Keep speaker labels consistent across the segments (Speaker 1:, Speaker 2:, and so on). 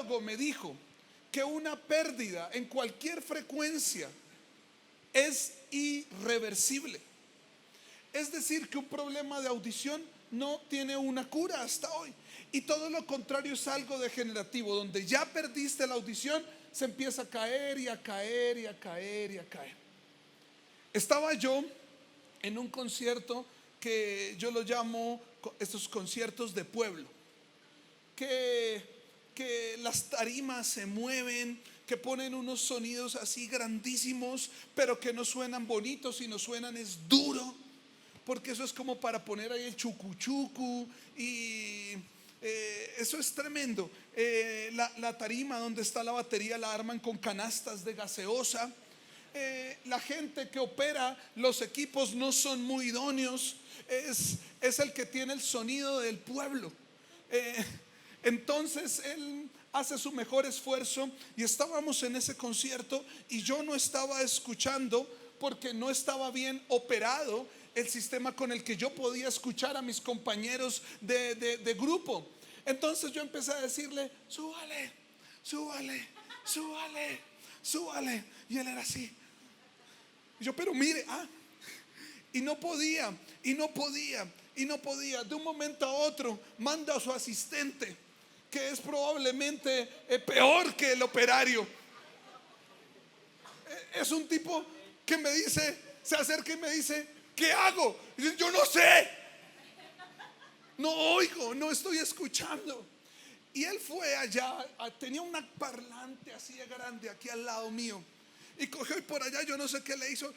Speaker 1: audiólogo me dijo que una pérdida en cualquier frecuencia es irreversible. Es decir, que un problema de audición no tiene una cura hasta hoy. Y todo lo contrario es algo degenerativo. Donde ya perdiste la audición, se empieza a caer y a caer y a caer y a caer. Estaba yo en un concierto que yo lo llamo estos conciertos de pueblo, que las tarimas se mueven, que ponen unos sonidos así grandísimos, pero que no suenan bonitos, sino suenan es duro, porque eso es como para poner ahí el chucuchucu y eso es tremendo. La tarima donde está la batería la arman con canastas de gaseosa. La gente que opera los equipos no son muy idóneos. Es el que tiene el sonido del pueblo. Entonces él hace su mejor esfuerzo y estábamos en ese concierto y yo no estaba escuchando porque no estaba bien operado el sistema con el que yo podía escuchar a mis compañeros de grupo. Entonces yo empecé a decirle: súbale, súbale, súbale, súbale. Y él era así. Y yo, pero mire, y no podía, y no podía, y no podía. De un momento a otro manda a su asistente, que es probablemente peor que el operario. Es un tipo que me dice, se acerca y me dice: ¿qué hago? Y yo no sé, no oigo, no estoy escuchando. Y él fue allá, tenía una parlante así de grande aquí al lado mío, y cogió y por allá yo no sé qué le hizo,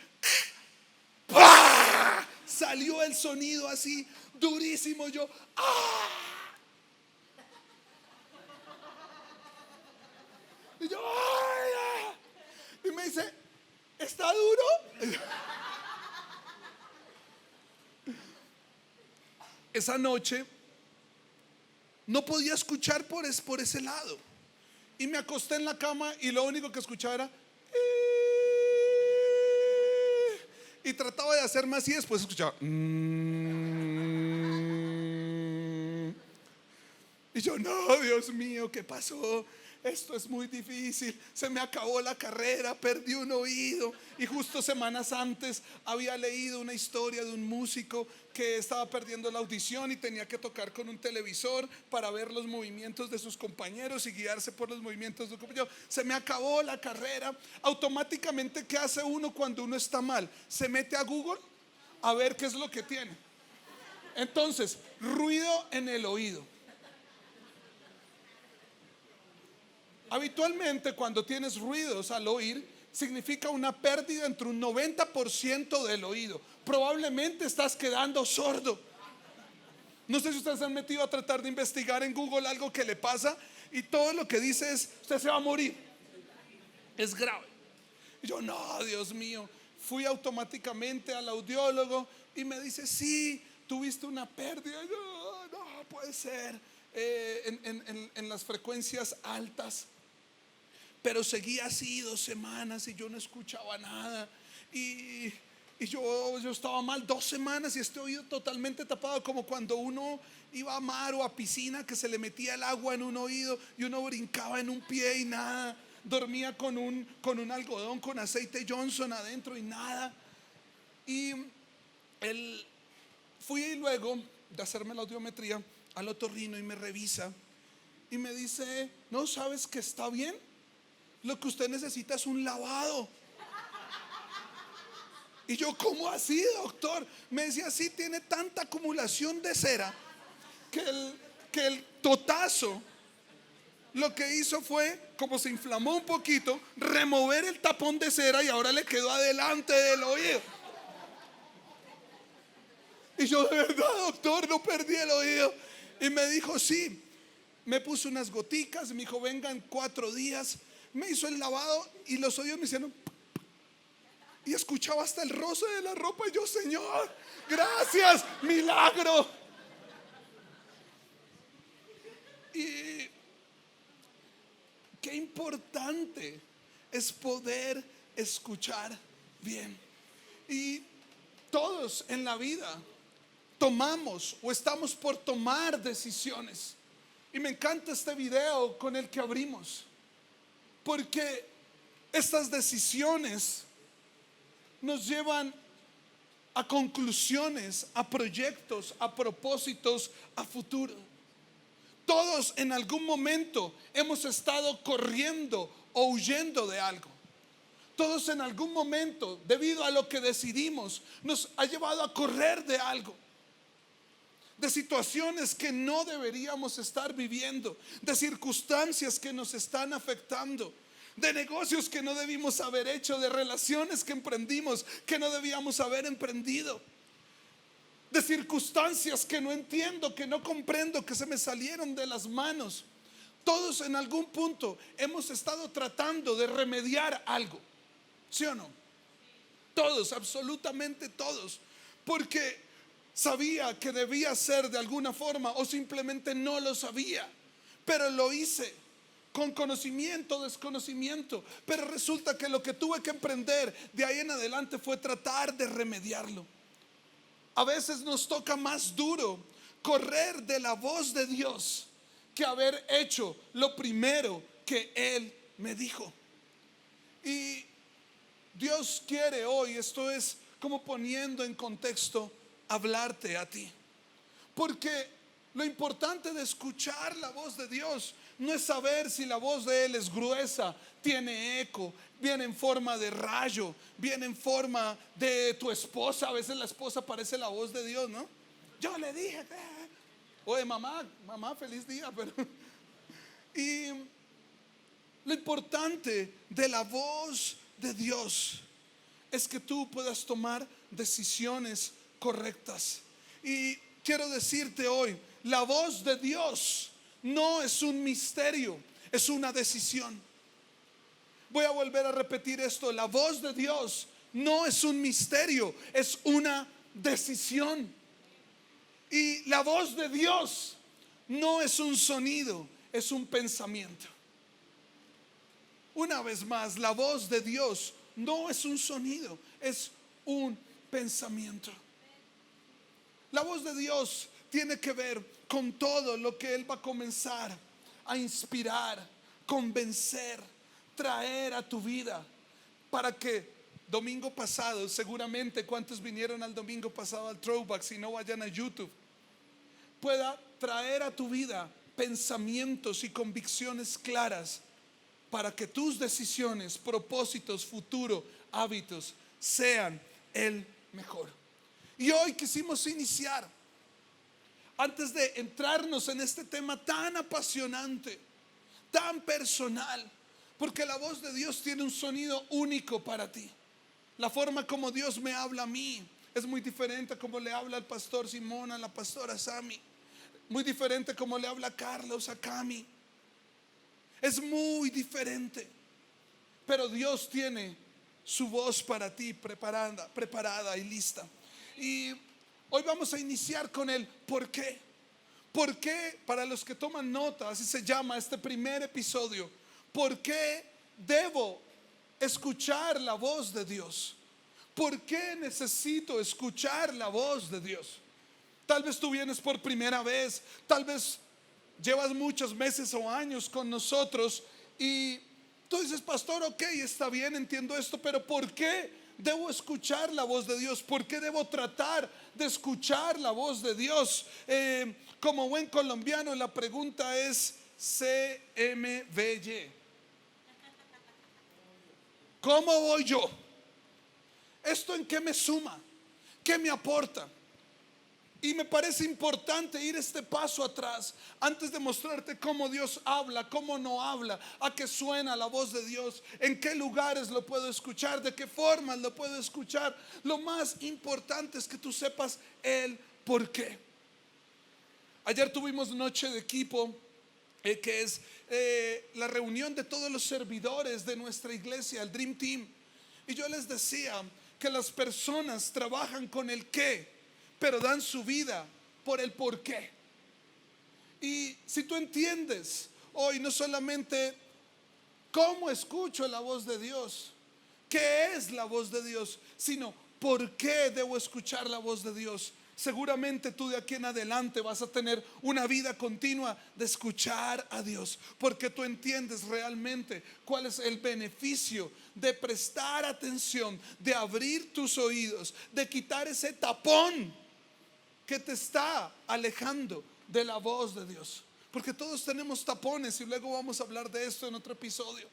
Speaker 1: ¡pah! Salió el sonido así durísimo. Yo y yo ¡ay! Y me dice: ¿está duro? Esa noche no podía escuchar por ese lado, y me acosté en la cama y lo único que escuchaba era y trataba de hacer más y después escuchaba y yo, no, Dios mío, ¿qué pasó? Esto es muy difícil, se me acabó la carrera, perdí un oído. Y justo semanas antes había leído una historia de un músico que estaba perdiendo la audición y tenía que tocar con un televisor para ver los movimientos de sus compañeros y guiarse por los movimientos de sus compañeros. Se me acabó la carrera. Automáticamente, ¿qué hace uno cuando uno está mal? Se mete a Google a ver qué es lo que tiene. Entonces, ruido en el oído. Habitualmente, cuando tienes ruidos al oír, significa una pérdida entre un 90% del oído. Probablemente estás quedando sordo. No sé si ustedes se han metido a tratar de investigar en Google algo que le pasa y todo lo que dice es: usted se va a morir, es grave. Y yo, no, Dios mío. Fui automáticamente al audiólogo y me dice: sí, tuviste una pérdida. Y yo, no puede ser, en las frecuencias altas. Pero seguía así 2 semanas y yo no escuchaba nada. Y yo estaba mal 2 semanas y este oído totalmente tapado, como cuando uno iba a mar o a piscina, que se le metía el agua en un oído y uno brincaba en un pie y nada. Dormía con un algodón con aceite Johnson adentro y nada. Y fui luego de hacerme la audiometría al otorrino y me revisa y me dice: no, ¿sabes que está bien? Lo que usted necesita es un lavado. Y yo, ¿cómo así, doctor? Me decía: sí, tiene tanta acumulación de cera que el totazo lo que hizo fue, como se inflamó un poquito, remover el tapón de cera y ahora le quedó adelante del oído. Y yo, de verdad, doctor, no perdí el oído. Y me dijo: sí. Me puso unas goticas, me dijo: vengan 4 días. Me hizo el lavado y los oídos me hicieron, y escuchaba hasta el roce de la ropa. Y yo, Señor, gracias, milagro. Y qué importante es poder escuchar bien. Y todos en la vida tomamos o estamos por tomar decisiones. Y me encanta este video con el que abrimos, porque estas decisiones nos llevan a conclusiones, a proyectos, a propósitos, a futuro. Todos en algún momento hemos estado corriendo o huyendo de algo. Todos en algún momento, debido a lo que decidimos, nos ha llevado a correr de algo. De situaciones que no deberíamos estar viviendo, de circunstancias que nos están afectando, de negocios que no debimos haber hecho, de relaciones que emprendimos que no debíamos haber emprendido, de circunstancias que no entiendo, que no comprendo, que se me salieron de las manos. Todos en algún punto hemos estado tratando de remediar algo, ¿sí o no? Todos, absolutamente todos, porque sabía que debía ser de alguna forma o simplemente no lo sabía, pero lo hice con conocimiento, desconocimiento. Pero resulta que lo que tuve que emprender de ahí en adelante fue tratar de remediarlo. A veces nos toca más duro correr de la voz de Dios que haber hecho lo primero que Él me dijo. Y Dios quiere hoy, esto es como poniendo en contexto, hablarte a ti. Porque lo importante de escuchar la voz de Dios no es saber si la voz de Él es gruesa, tiene eco, viene en forma de rayo, viene en forma de tu esposa. A veces la esposa parece la voz de Dios, ¿no? Yo le dije, oye mamá, feliz día, pero y lo importante de la voz de Dios es que tú puedas tomar decisiones correctas. Y quiero decirte hoy, la voz de Dios no es un misterio, es una decisión. Voy a volver a repetir esto: la voz de Dios no es un misterio, es una decisión. Y la voz de Dios no es un sonido, es un pensamiento. Una vez más, la voz de Dios no es un sonido, es un pensamiento. La voz de Dios tiene que ver con todo lo que Él va a comenzar a inspirar, convencer, traer a tu vida, para que domingo pasado, seguramente cuántos vinieron al domingo pasado al Throwback, si no vayan a YouTube, pueda traer a tu vida pensamientos y convicciones claras para que tus decisiones, propósitos, futuro, hábitos sean el mejor. Y hoy quisimos iniciar, antes de entrarnos en este tema tan apasionante, tan personal, porque la voz de Dios tiene un sonido único para ti. La forma como Dios me habla a mí es muy diferente a como le habla al pastor Simón, a la pastora Sami, muy diferente como le habla a Carlos, a Cami. Es muy diferente, pero Dios tiene su voz para ti preparada y lista. Y hoy vamos a iniciar con el ¿por qué? ¿Por qué? Para los que toman nota, así se llama este primer episodio. ¿Por qué debo escuchar la voz de Dios? ¿Por qué necesito escuchar la voz de Dios? Tal vez tú vienes por primera vez, tal vez llevas muchos meses o años con nosotros y tú dices, pastor, ok, está bien, entiendo esto, pero ¿por qué debo escuchar la voz de Dios? ¿Por qué debo tratar de escuchar la voz de Dios? Como buen colombiano, la pregunta es CMVY. ¿Cómo voy yo? ¿Esto en qué me suma? ¿Qué me aporta? Y me parece importante ir este paso atrás antes de mostrarte cómo Dios habla, cómo no habla, a qué suena la voz de Dios, en qué lugares lo puedo escuchar, de qué formas lo puedo escuchar. Lo más importante es que tú sepas el por qué. Ayer tuvimos noche de equipo, que es la reunión de todos los servidores de nuestra iglesia, el Dream Team. Y yo les decía que las personas trabajan con el qué, pero dan su vida por el por qué. Y si tú entiendes hoy no solamente cómo escucho la voz de Dios, qué es la voz de Dios, sino por qué debo escuchar la voz de Dios, seguramente tú de aquí en adelante vas a tener una vida continua de escuchar a Dios, porque tú entiendes realmente cuál es el beneficio de prestar atención, de abrir tus oídos, de quitar ese tapón que te está alejando de la voz de Dios. Porque todos tenemos tapones, y luego vamos a hablar de esto en otro episodio,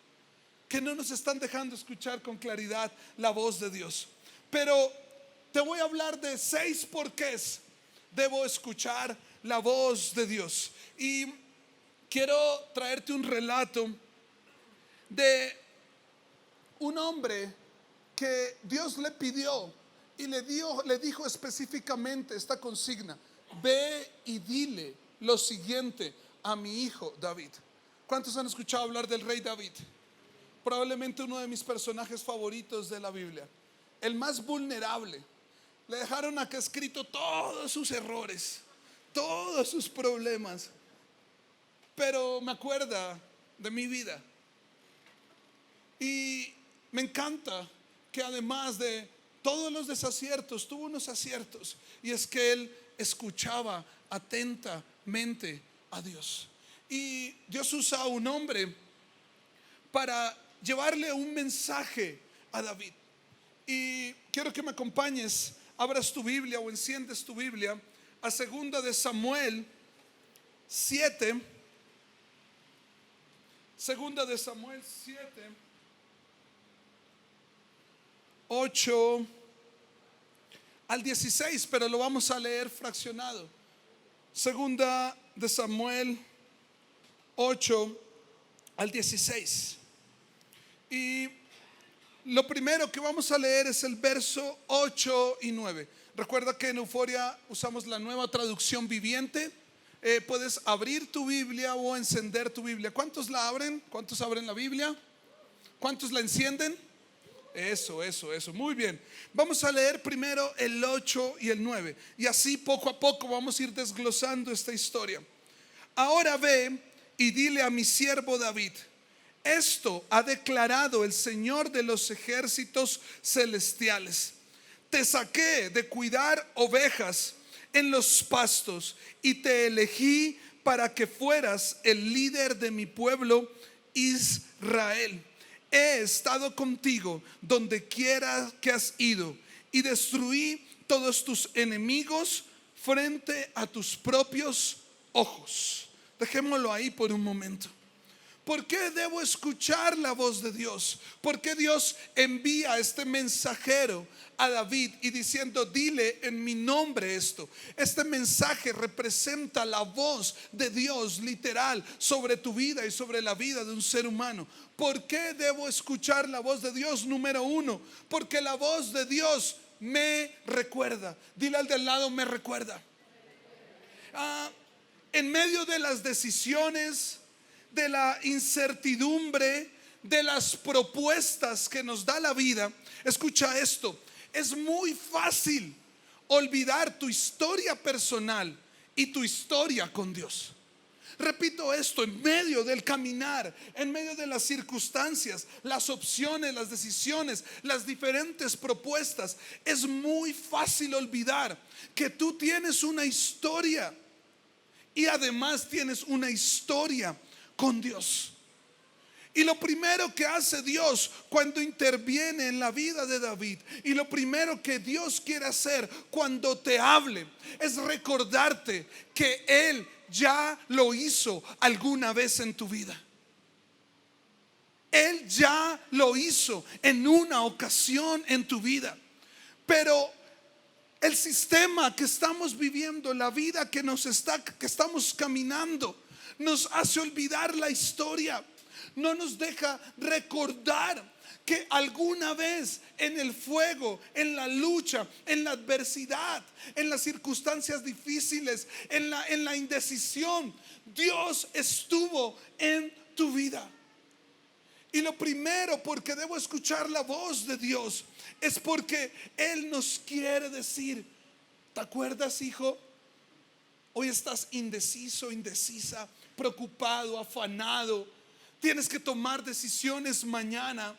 Speaker 1: que no nos están dejando escuchar con claridad la voz de Dios. Pero te voy a hablar de 6 porqués debo escuchar la voz de Dios. Y quiero traerte un relato de un hombre que Dios le pidió y le dijo específicamente esta consigna: ve y dile lo siguiente a mi hijo David. ¿Cuántos han escuchado hablar del rey David? Probablemente uno de mis personajes favoritos de la Biblia, el más vulnerable. Le dejaron acá escrito todos sus errores, todos sus problemas, pero me acuerda de mi vida. Y me encanta que además de todos los desaciertos, tuvo unos aciertos, y es que él escuchaba atentamente a Dios. Y Dios usa a un hombre para llevarle un mensaje a David. Y quiero que me acompañes, abras tu Biblia o enciendes tu Biblia a 2 de Samuel 7. 2 de Samuel 7, 8 al 16, pero lo vamos a leer fraccionado. 2 de Samuel 8 al 16. Y lo primero que vamos a leer es el verso 8 y 9. Recuerda que en Euforia usamos la nueva traducción viviente. Puedes abrir tu Biblia o encender tu Biblia. ¿Cuántos la abren? ¿Cuántos abren la Biblia? ¿Cuántos la encienden? Eso. Muy bien. Vamos a leer primero el 8 y el 9. Y así poco a poco vamos a ir desglosando esta historia. Ahora ve y dile a mi siervo David: esto ha declarado el Señor de los ejércitos celestiales. Te saqué de cuidar ovejas en los pastos y te elegí para que fueras el líder de mi pueblo Israel. He estado contigo donde quiera que has ido y destruí todos tus enemigos frente a tus propios ojos. Dejémoslo ahí por un momento. ¿Por qué debo escuchar la voz de Dios? ¿Por qué Dios envía a este mensajero a David y diciendo: dile en mi nombre esto? Este mensaje representa la voz de Dios literal sobre tu vida y sobre la vida de un ser humano. ¿Por qué debo escuchar la voz de Dios? Número 1, porque la voz de Dios me recuerda. Dile al del lado: me recuerda. En medio de las decisiones, de la incertidumbre, de las propuestas que nos da la vida, escucha esto: es muy fácil olvidar tu historia personal y tu historia con Dios. Repito esto: en medio del caminar, en medio de las circunstancias, las opciones, las decisiones, las diferentes propuestas, es muy fácil olvidar que tú tienes una historia y además tienes una historia con Dios. Y lo primero que hace Dios cuando interviene en la vida de David, y lo primero que Dios quiere hacer cuando te hable, es recordarte que Él ya lo hizo alguna vez en tu vida. Él ya lo hizo en una ocasión en tu vida. Pero el sistema que estamos viviendo, la vida que estamos caminando, nos hace olvidar la historia. No nos deja recordar que alguna vez en el fuego, en la lucha, en la adversidad, en las circunstancias difíciles, en la indecisión, Dios estuvo en tu vida. Y lo primero porque debo escuchar la voz de Dios es porque Él nos quiere decir: ¿te acuerdas, hijo? Hoy estás indeciso, indecisa, preocupado, afanado. Tienes que tomar decisiones mañana.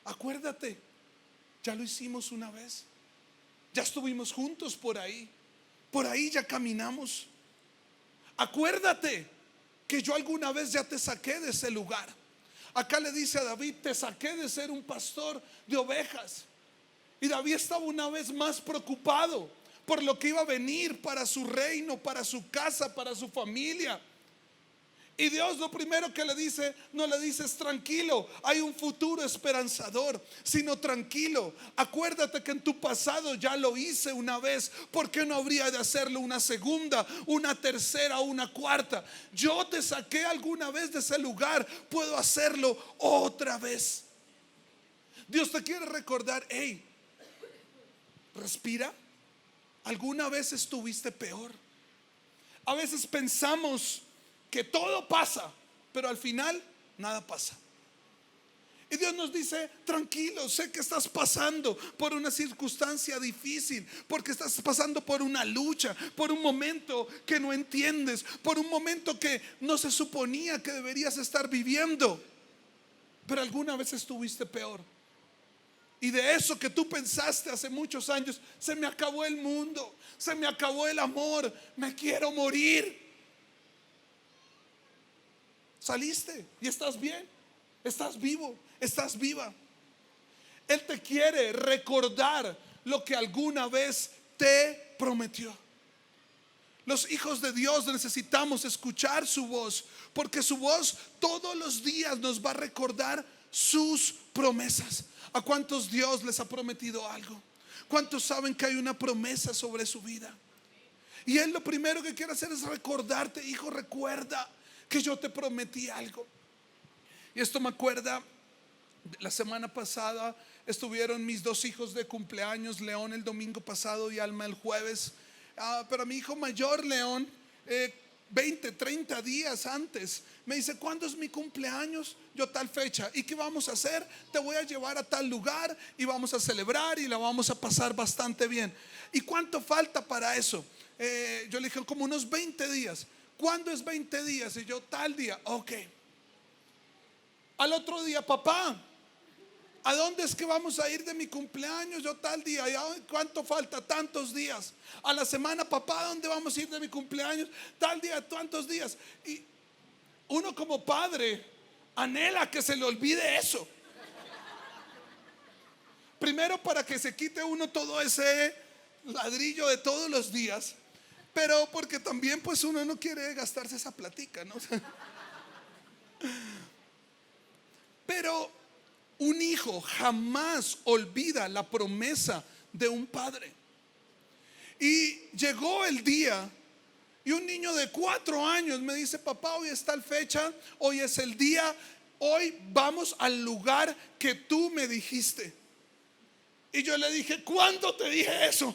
Speaker 1: Acuérdate, ya lo hicimos una vez. Ya estuvimos juntos por ahí. Por ahí ya caminamos. Acuérdate que yo alguna vez ya te saqué de ese lugar. Acá le dice a David: te saqué de ser un pastor de ovejas. Y David estaba una vez más preocupado por lo que iba a venir para su reino, para su casa, para su familia. Y Dios lo primero que le dice, no le dices tranquilo, hay un futuro esperanzador, sino tranquilo, acuérdate que en tu pasado ya lo hice una vez, ¿por qué no habría de hacerlo una segunda, una tercera o una cuarta? Yo te saqué alguna vez de ese lugar, puedo hacerlo otra vez. Dios te quiere recordar: hey, respira. ¿Alguna vez estuviste peor? A veces pensamos que todo pasa, pero al final nada pasa. Y Dios nos dice: tranquilo, sé que estás pasando por una circunstancia difícil, porque estás pasando por una lucha, por un momento que no entiendes, por un momento que no se suponía que deberías estar viviendo, pero alguna vez estuviste peor. Y de eso que tú pensaste hace muchos años: se me acabó el mundo, se me acabó el amor, me quiero morir. Saliste y estás bien, estás vivo, estás viva. Él te quiere recordar lo que alguna vez te prometió. Los hijos de Dios necesitamos escuchar su voz, porque su voz todos los días nos va a recordar sus promesas. ¿A cuántos Dios les ha prometido algo? ¿Cuántos saben que hay una promesa sobre su vida? Y Él lo primero que quiere hacer es recordarte: hijo, recuerda que yo te prometí algo. Y esto me acuerda, la semana pasada estuvieron mis dos hijos de cumpleaños, León el domingo pasado y Alma el jueves. Pero mi hijo mayor, León, 20, 30 días antes me dice: ¿cuándo es mi cumpleaños? Yo: tal fecha. ¿Y qué vamos a hacer? Te voy a llevar a tal lugar y vamos a celebrar y la vamos a pasar bastante bien. ¿Y cuánto falta para eso? Yo le dije: como unos 20 días. ¿Cuándo es 20 días? Y yo: tal día. Ok. Al otro día: papá, ¿a dónde es que vamos a ir de mi cumpleaños? Yo: tal día. ¿Cuánto falta? Tantos días. A la semana: papá, ¿a dónde vamos a ir de mi cumpleaños? Tal día, tantos días. Y uno como padre anhela que se le olvide eso. Primero, para que se quite uno todo ese ladrillo de todos los días, pero porque también pues uno no quiere gastarse esa platica, ¿no? Pero un hijo jamás olvida la promesa de un padre. Y llegó el día y un niño de 4 años me dice: papá, hoy es tal fecha, hoy es el día, hoy vamos al lugar que tú me dijiste. Y yo le dije: ¿cuándo te dije eso?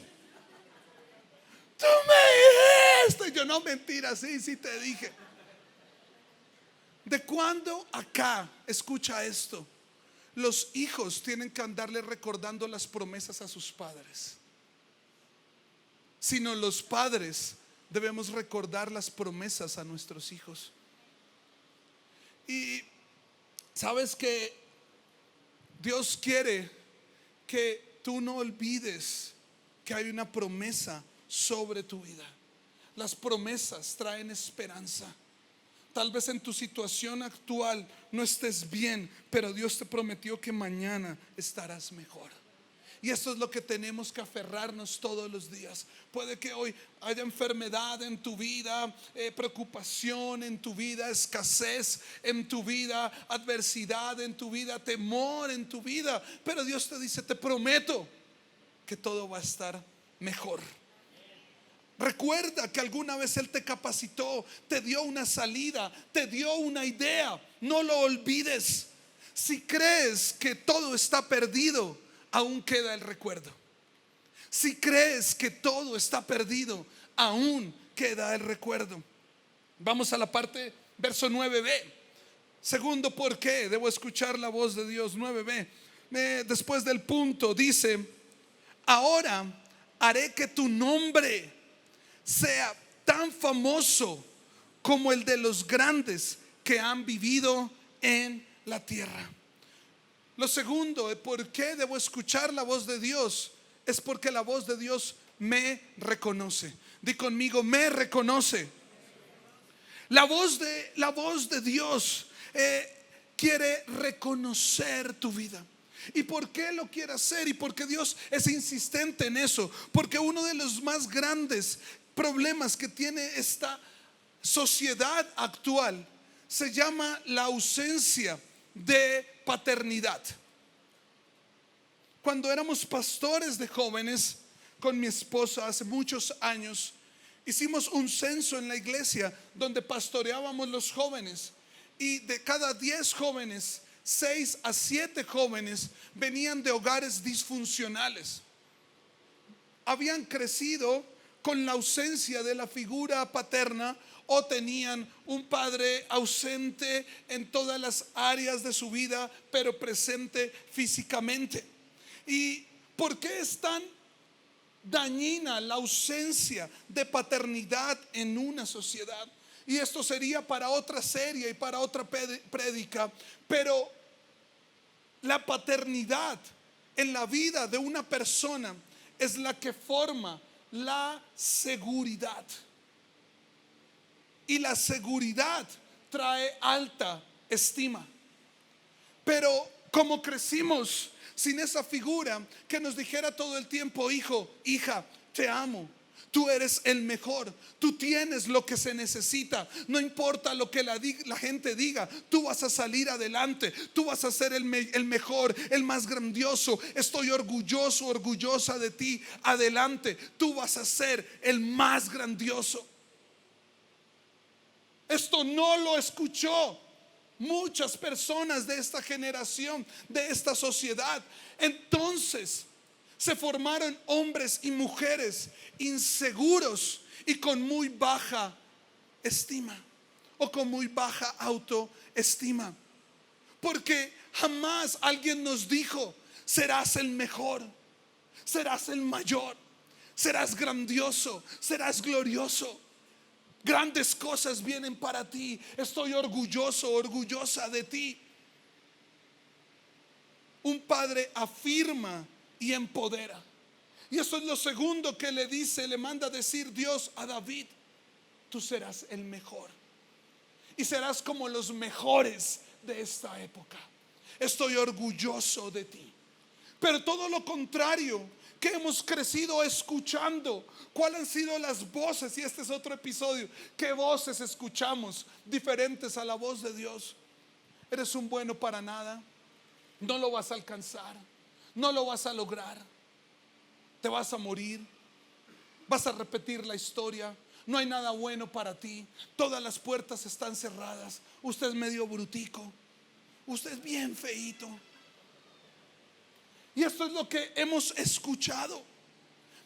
Speaker 1: Tú me dijiste. Yo: no, mentira, sí te dije. ¿De cuándo acá, escucha esto, los hijos tienen que andarle recordando las promesas a sus padres? Sino los padres debemos recordar las promesas a nuestros hijos. Y sabes que Dios quiere que tú no olvides que hay una promesa sobre tu vida. Las promesas traen esperanza. Tal vez en tu situación actual no estés bien, pero Dios te prometió que mañana estarás mejor. Y esto es lo que tenemos que aferrarnos todos los días. Puede que hoy haya enfermedad en tu vida, preocupación en tu vida, escasez en tu vida, adversidad en tu vida, temor en tu vida, pero Dios te dice: te prometo que todo va a estar mejor. Recuerda que alguna vez Él te capacitó, te dio una salida, te dio una idea. No lo olvides. Si crees que todo está perdido, aún queda el recuerdo. Si crees que todo está perdido, aún queda el recuerdo. Vamos a la parte, verso 9b. Segundo, ¿por qué debo escuchar la voz de Dios? 9b. Después del punto dice: ahora haré que tu nombre sea tan famoso como el de los grandes que han vivido en la tierra. Lo segundo, ¿por qué debo escuchar la voz de Dios? Es porque la voz de Dios me reconoce. Di conmigo, me reconoce. La voz de Dios quiere reconocer tu vida. ¿Y por qué lo quiere hacer? ¿Y por qué Dios es insistente en eso? Porque uno de los más grandes problemas que tiene esta sociedad actual se llama la ausencia de paternidad. Cuando éramos pastores de jóvenes con mi esposa hace muchos años, hicimos un censo en la iglesia donde pastoreábamos los jóvenes, y de cada 10 jóvenes, 6 a 7 jóvenes venían de hogares disfuncionales. Habían crecido con la ausencia de la figura paterna, o tenían un padre ausente en todas las áreas de su vida, pero presente físicamente. ¿Y por qué es tan dañina la ausencia de paternidad en una sociedad? Y esto sería para otra serie y para otra prédica, pero la paternidad en la vida de una persona es la que forma la seguridad. Y la seguridad trae alta estima. Pero como crecimos sin esa figura que nos dijera todo el tiempo: hijo, hija, te amo, tú eres el mejor, tú tienes lo que se necesita, no importa lo que la gente diga, tú vas a salir adelante, tú vas a ser el mejor, el más grandioso, estoy orgulloso, orgullosa de ti, adelante, tú vas a ser el más grandioso. Esto no lo escuchó muchas personas de esta generación, de esta sociedad. Entonces se formaron hombres y mujeres inseguros y con muy baja estima, o con muy baja autoestima, porque jamás alguien nos dijo: serás el mejor, serás el mayor, serás grandioso, serás glorioso, grandes cosas vienen para ti, estoy orgulloso, orgullosa de ti. Un padre afirma y empodera. Y eso es lo segundo que le manda decir Dios a David: tú serás el mejor y serás como los mejores de esta época. Estoy orgulloso de ti. Pero todo lo contrario que hemos crecido escuchando, ¿cuáles han sido las voces? Y este es otro episodio. ¿Qué voces escuchamos diferentes a la voz de Dios? Eres un bueno para nada, no lo vas a alcanzar, no lo vas a lograr, te vas a morir, vas a repetir la historia, no hay nada bueno para ti, todas las puertas están cerradas, usted es medio brutico, usted es bien feíto. Y esto es lo que hemos escuchado.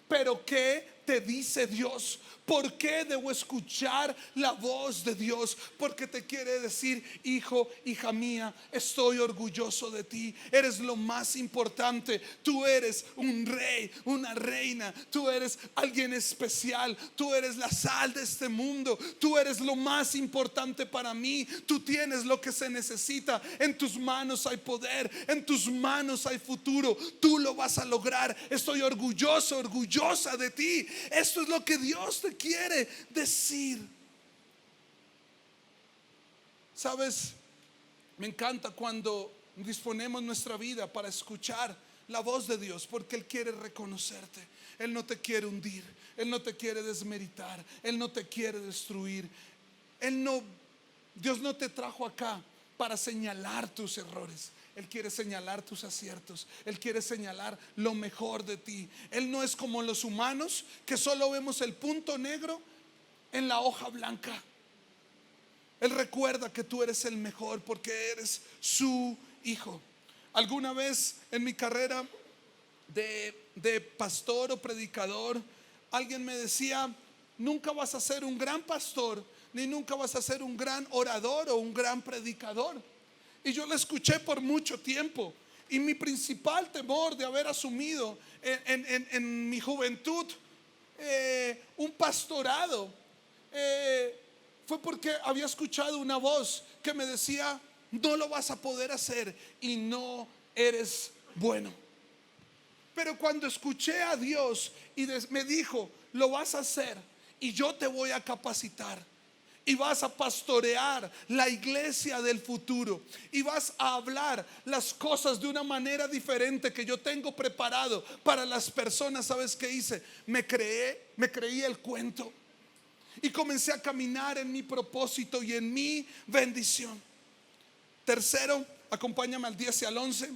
Speaker 1: Pero ¿qué te dice Dios? ¿Por qué debo escuchar la voz de Dios? Porque te quiere decir: hijo, hija mía, estoy orgulloso de ti. Eres lo más importante. Tú eres un rey, una reina. Tú eres alguien especial. Tú eres la sal de este mundo. Tú eres lo más importante para mí. Tú tienes lo que se necesita. En tus manos hay poder. En tus manos hay futuro. Tú lo vas a lograr. Estoy orgulloso, orgullosa de ti. Esto es lo que Dios te quiere decir. Sabes, me encanta cuando disponemos nuestra vida para escuchar la voz de Dios, porque Él quiere reconocerte. Él no te quiere hundir, Él no te quiere desmeritar, Él no te quiere destruir. Dios no te trajo acá para señalar tus errores. Él quiere señalar tus aciertos. Él quiere señalar lo mejor de ti. Él no es como los humanos, que solo vemos el punto negro en la hoja blanca. Él recuerda que tú eres el mejor porque eres su hijo. Alguna vez en mi carrera de pastor o predicador, alguien me decía: nunca vas a ser un gran pastor, ni nunca vas a ser un gran orador o un gran predicador. Y yo lo escuché por mucho tiempo. Y mi principal temor de haber asumido en mi juventud un pastorado fue porque había escuchado una voz que me decía: no lo vas a poder hacer y no eres bueno. Pero cuando escuché a Dios y me dijo, lo vas a hacer y yo te voy a capacitar. Y vas a pastorear la iglesia del futuro. Y vas a hablar las cosas de una manera diferente que yo tengo preparado para las personas. ¿Sabes qué hice? Me creí el cuento. Y comencé a caminar en mi propósito y en mi bendición. Tercero, acompáñame al 10 y al 11.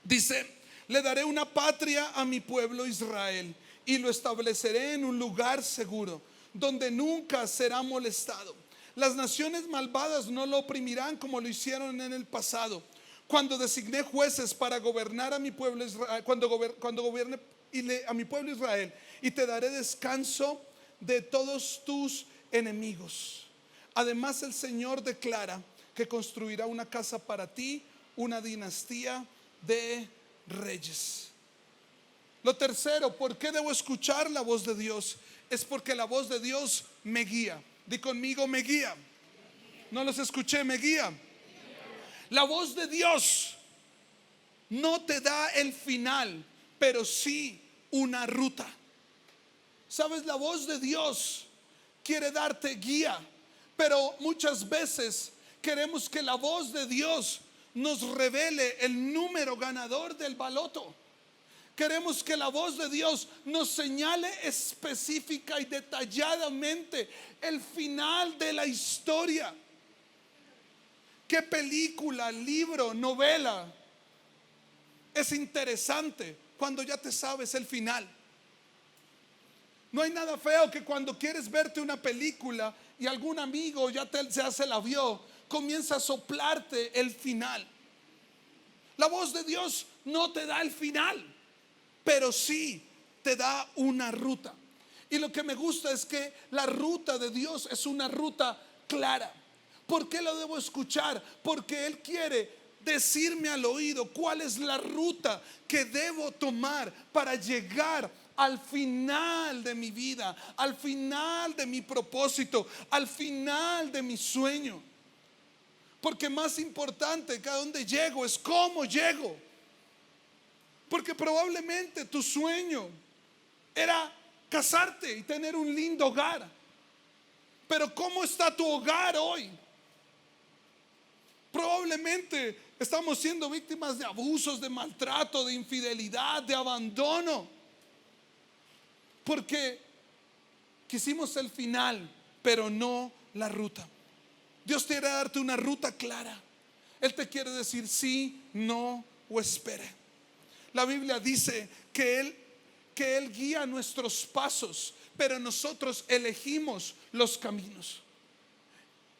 Speaker 1: Dice, le daré una patria a mi pueblo Israel y lo estableceré en un lugar seguro, donde nunca será molestado. Las naciones malvadas no lo oprimirán como lo hicieron en el pasado, cuando designé jueces para gobernar a mi pueblo Israel, cuando gobierne a mi pueblo Israel, y te daré descanso de todos tus enemigos. Además, el Señor declara que construirá una casa para ti, una dinastía de reyes. Lo tercero, ¿por qué debo escuchar la voz de Dios? Es porque la voz de Dios me guía. Di conmigo, me guía. No los escuché, me guía. La voz de Dios no te da el final, pero sí una ruta. ¿Sabes? La voz de Dios quiere darte guía, pero muchas veces queremos que la voz de Dios nos revele el número ganador del baloto. Queremos que la voz de Dios nos señale específica y detalladamente el final de la historia. ¿Qué película, libro, novela es interesante cuando ya te sabes el final? No hay nada feo que cuando quieres verte una película y algún amigo ya se la vio, comienza a soplarte el final. La voz de Dios no te da el final, pero sí te da una ruta. Y lo que me gusta es que la ruta de Dios es una ruta clara. ¿Por qué lo debo escuchar? Porque Él quiere decirme al oído cuál es la ruta que debo tomar para llegar al final de mi vida, al final de mi propósito, al final de mi sueño. Porque más importante que a dónde llego es cómo llego. Porque probablemente tu sueño era casarte y tener un lindo hogar. Pero ¿cómo está tu hogar hoy? Probablemente estamos siendo víctimas de abusos, de maltrato, de infidelidad, de abandono. Porque quisimos el final, pero no la ruta. Dios quiere darte una ruta clara. Él te quiere decir sí, no o espere. La Biblia dice que Él guía nuestros pasos, pero nosotros elegimos los caminos.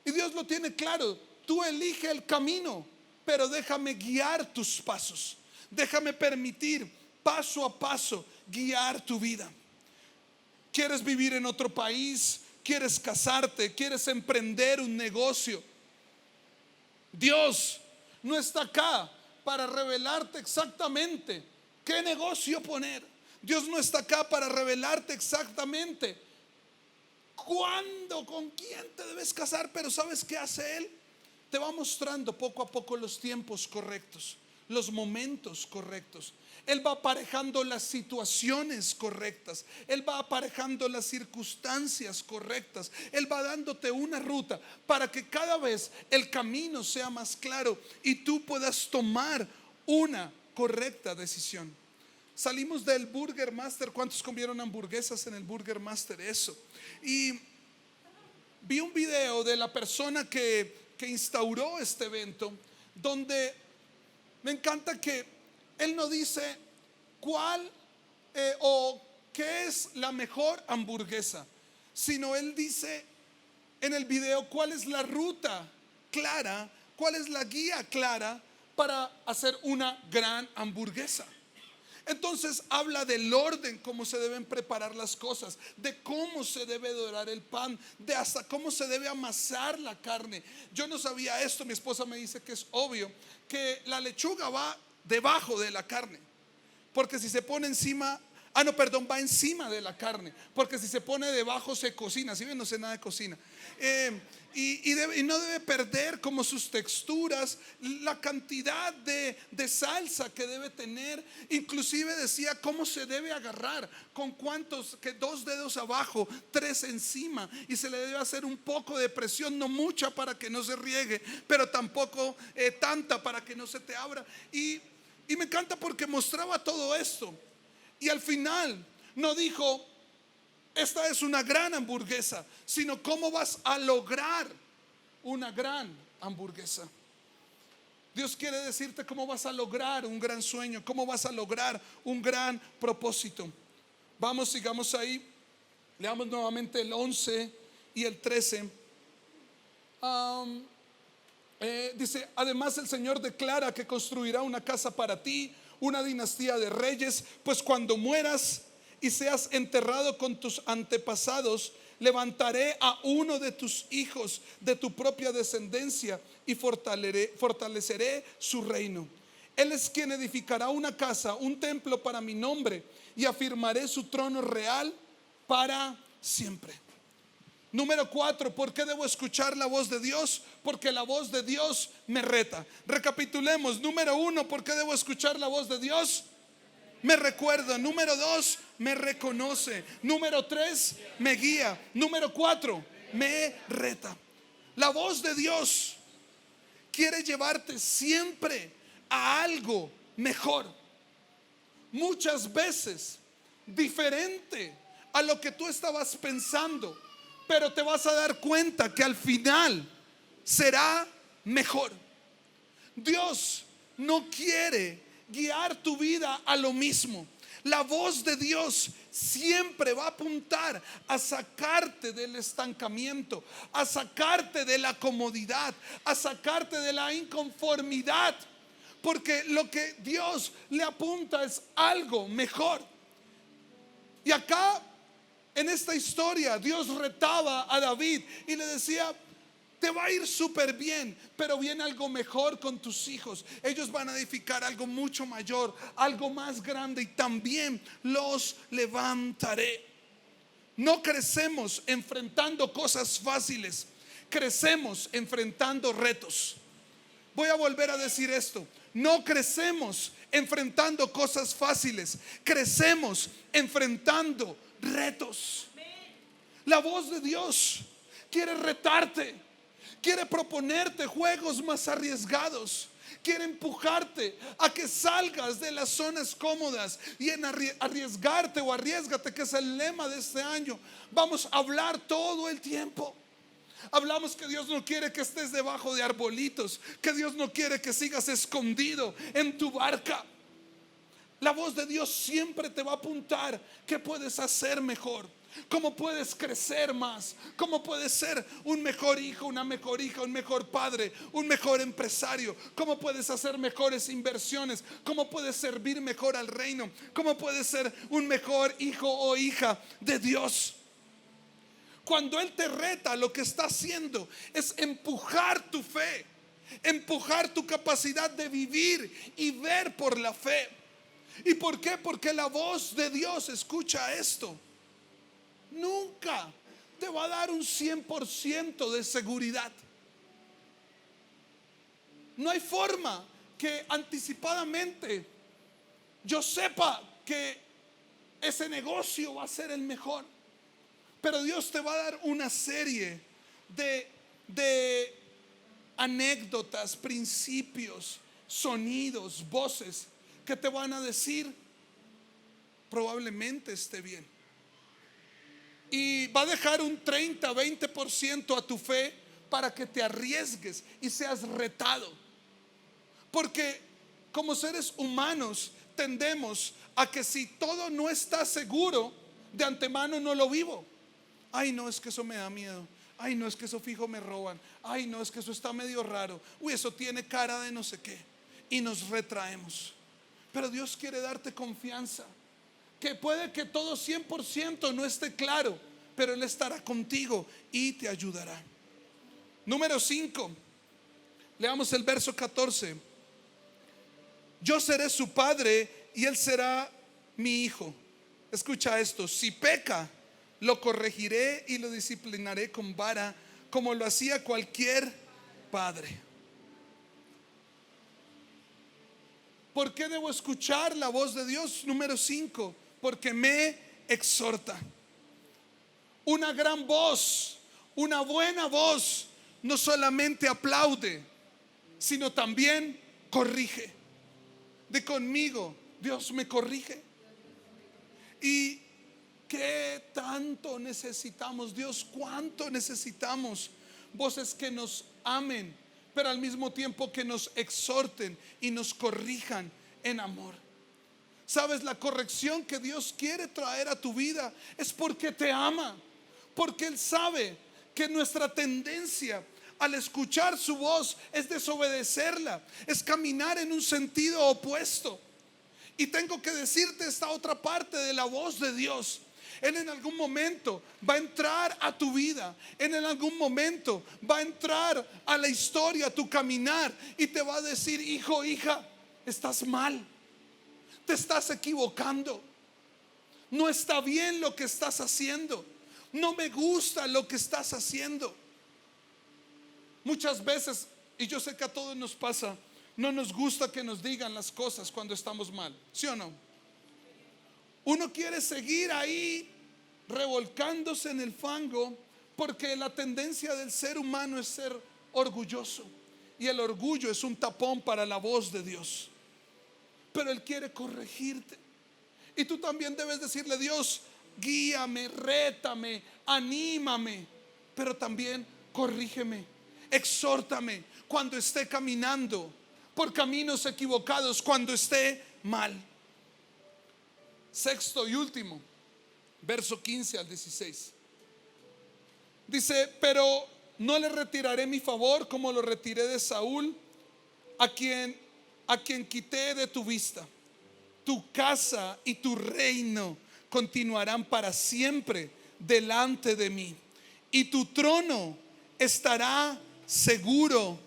Speaker 1: Y Dios lo tiene claro. Tú elige el camino, pero déjame guiar tus pasos. Déjame permitir paso a paso guiar tu vida. ¿Quieres vivir en otro país? ¿Quieres casarte? ¿Quieres emprender un negocio? Dios no está acá para revelarte exactamente qué negocio poner. Dios no está acá para revelarte exactamente cuándo, con quién te debes casar. Pero ¿sabes qué hace Él? Te va mostrando poco a poco los tiempos correctos, los momentos correctos. Él va aparejando las situaciones correctas. Él va aparejando las circunstancias correctas. Él va dándote una ruta para que cada vez el camino sea más claro y tú puedas tomar una correcta decisión. Salimos del Burger Master. ¿Cuántos comieron hamburguesas en el Burger Master? Eso. Y vi un video de la persona que instauró este evento, donde me encanta que él no dice cuál o qué es la mejor hamburguesa, sino él dice en el video cuál es la ruta clara, cuál es la guía clara para hacer una gran hamburguesa. Entonces habla del orden, cómo se deben preparar las cosas, de cómo se debe dorar el pan, de hasta cómo se debe amasar la carne. Yo no sabía esto, mi esposa me dice que es obvio que la lechuga va debajo de la carne, porque si se pone encima Ah, no, perdón, va encima de la carne, porque si se pone debajo se cocina. Si bien no sé nada de cocina. Y no debe perder como sus texturas, la cantidad de salsa que debe tener. Inclusive decía cómo se debe agarrar, con cuántos, que 2 dedos abajo, 3 encima, y se le debe hacer un poco de presión, no mucha para que no se riegue, pero tampoco tanta para que no se te abra. Y me encanta porque mostraba todo esto. Y al final no dijo, esta es una gran hamburguesa, sino cómo vas a lograr una gran hamburguesa. Dios quiere decirte cómo vas a lograr un gran sueño, cómo vas a lograr un gran propósito. Vamos, sigamos ahí. Leamos nuevamente el 11 y el 13. Dice, además el Señor declara que construirá una casa para ti, una dinastía de reyes, pues cuando mueras y seas enterrado con tus antepasados, levantaré a uno de tus hijos de tu propia descendencia y fortaleceré su reino. Él es quien edificará una casa, un templo para mi nombre, y afirmaré su trono real para siempre. Número 4, ¿por qué debo escuchar la voz de Dios? Porque la voz de Dios me reta. Recapitulemos. Número 1, ¿por qué debo escuchar la voz de Dios? Me recuerda. Número 2, me reconoce. Número 3, me guía. Número 4, me reta. La voz de Dios quiere llevarte siempre a algo mejor, muchas veces diferente a lo que tú estabas pensando, pero te vas a dar cuenta que al final será mejor. Dios no quiere guiar tu vida a lo mismo. La voz de Dios siempre va a apuntar a sacarte del estancamiento, a sacarte de la comodidad, a sacarte de la inconformidad, porque lo que Dios le apunta es algo mejor. Y acá en esta historia Dios retaba a David y le decía, te va a ir súper bien, pero viene algo mejor con tus hijos. Ellos van a edificar algo mucho mayor, algo más grande, y también los levantaré. No crecemos enfrentando cosas fáciles, crecemos enfrentando retos. Voy a volver a decir esto. No crecemos enfrentando cosas fáciles, crecemos enfrentando retos. La voz de Dios quiere retarte, quiere proponerte juegos más arriesgados, quiere empujarte a que salgas de las zonas cómodas y en arriesgarte, o arriesgate, que es el lema de este año. Vamos a hablar todo el tiempo. Hablamos que Dios no quiere que estés debajo de arbolitos, que Dios no quiere que sigas escondido en tu barca. La voz de Dios siempre te va a apuntar qué puedes hacer mejor, cómo puedes crecer más, cómo puedes ser un mejor hijo, una mejor hija, un mejor padre, un mejor empresario, cómo puedes hacer mejores inversiones, cómo puedes servir mejor al reino, cómo puedes ser un mejor hijo o hija de Dios. Cuando Él te reta, lo que está haciendo es empujar tu fe, empujar tu capacidad de vivir y ver por la fe. ¿Y por qué? Porque la voz de Dios, escucha esto, nunca te va a dar un 100% de seguridad. No hay forma que anticipadamente yo sepa que ese negocio va a ser el mejor. Pero Dios te va a dar una serie de anécdotas, principios, sonidos, voces que te van a decir, probablemente esté bien. Y va a dejar un 30-20% a tu fe para que te arriesgues y seas retado. Porque como seres humanos tendemos a que si todo no está seguro, de antemano no lo vivo. Ay, no, es que eso me da miedo. Ay, no, es que eso fijo me roban. Ay, no, es que eso está medio raro. Uy, eso tiene cara de no sé qué. Y nos retraemos. Pero Dios quiere darte confianza, que puede que todo 100% no esté claro, pero Él estará contigo y te ayudará. Número 5, leamos el verso 14. Yo seré su padre y él será mi hijo. escucha esto, si peca, lo corregiré y lo disciplinaré con vara, como lo hacía cualquier padre. ¿Por qué debo escuchar la voz de Dios? Número 5, porque me exhorta. Una gran voz, una buena voz, no solamente aplaude, sino también corrige. De conmigo, Dios me corrige. ¿Y qué tanto necesitamos? Dios, ¿cuánto necesitamos? Voces que nos amen, pero al mismo tiempo que nos exhorten y nos corrijan en amor. ¿Sabes? La corrección que Dios quiere traer a tu vida es porque te ama, porque Él sabe que nuestra tendencia al escuchar su voz es desobedecerla, es caminar en un sentido opuesto. Y tengo que decirte esta otra parte de la voz de Dios. Él en algún momento va a entrar a tu vida. Él en algún momento va a entrar a la historia, a tu caminar, y te va a decir: hijo, hija, estás mal, te estás equivocando, no está bien lo que estás haciendo, no me gusta lo que estás haciendo. Muchas veces, y yo sé que a todos nos pasa, no nos gusta que nos digan las cosas cuando estamos mal, ¿sí o no? Uno quiere seguir ahí revolcándose en el fango, porque la tendencia del ser humano es ser orgulloso, y el orgullo es un tapón para la voz de Dios. Pero Él quiere corregirte, y tú también debes decirle: Dios, guíame, rétame, anímame, pero también corrígeme, exhórtame cuando esté caminando por caminos equivocados, cuando esté mal. Sexto y último, verso 15 al 16. Dice: pero no le retiraré mi favor como lo retiré de Saúl, a quien quité de tu vista. Tu casa y tu reino continuarán para siempre delante de mí, y tu trono estará seguro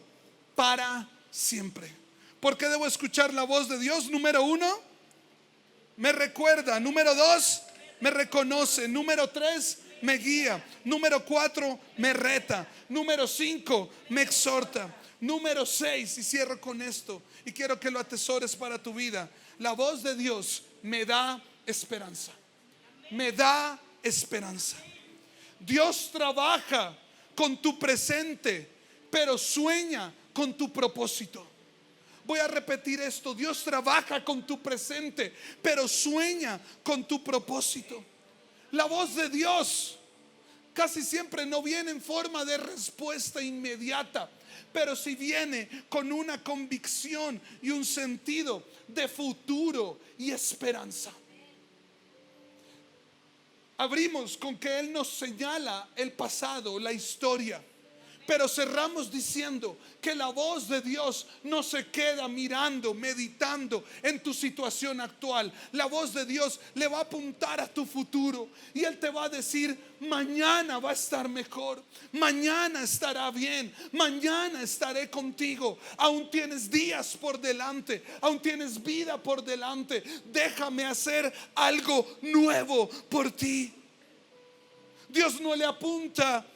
Speaker 1: para siempre. ¿Por qué debo escuchar la voz de Dios? Número 1, me recuerda. Número 2, me reconoce. Número 3, me guía. Número 4, me reta. Número 5, me exhorta. Número 6, y cierro con esto, y quiero que lo atesores para tu vida: la voz de Dios me da esperanza. Me da esperanza. Dios trabaja con tu presente, pero sueña con tu propósito. Voy a repetir esto: Dios trabaja con tu presente, pero sueña con tu propósito. La voz de Dios casi siempre no viene en forma de respuesta inmediata, pero sí viene con una convicción y un sentido de futuro y esperanza. Abrimos con que Él nos señala el pasado, la historia, pero cerramos diciendo que la voz de Dios no se queda mirando, meditando en tu situación actual. La voz de Dios le va a apuntar a tu futuro, y Él te va a decir: mañana va a estar mejor, mañana estará bien, mañana estaré contigo. Aún tienes días por delante, aún tienes vida por delante. Déjame hacer algo nuevo por ti. Dios no le apunta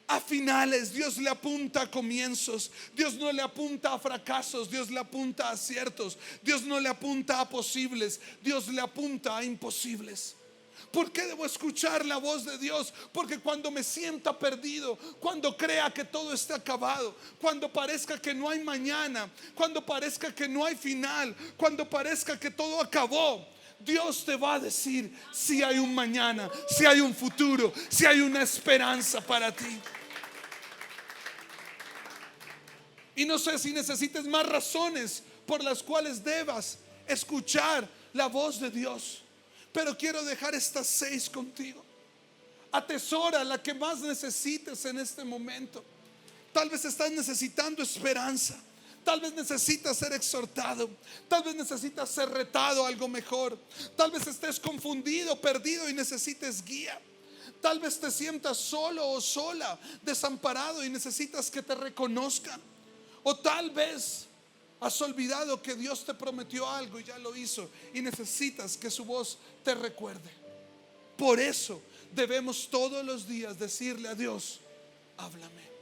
Speaker 1: a finales, Dios le apunta a comienzos. Dios no le apunta a fracasos, Dios le apunta a aciertos. Dios no le apunta a posibles, Dios le apunta a imposibles. ¿Por qué debo escuchar la voz de Dios? Porque cuando me sienta perdido, cuando crea que todo está acabado, cuando parezca que no hay mañana, cuando parezca que no hay final, cuando parezca que todo acabó, Dios te va a decir si hay un mañana, si hay un futuro, si hay una esperanza para ti. Y no sé si necesites más razones por las cuales debas escuchar la voz de Dios, pero quiero dejar estas 6 contigo. Atesora la que más necesites en este momento. Tal vez estás necesitando esperanza, tal vez necesitas ser exhortado, tal vez necesitas ser retado a algo mejor, tal vez estés confundido, perdido y necesites guía. Tal vez te sientas solo o sola, desamparado y necesitas que te reconozcan. O tal vez Has olvidado que Dios te prometió algo y ya lo hizo, y necesitas que su voz te recuerde. Por eso debemos todos los días decirle a Dios: háblame.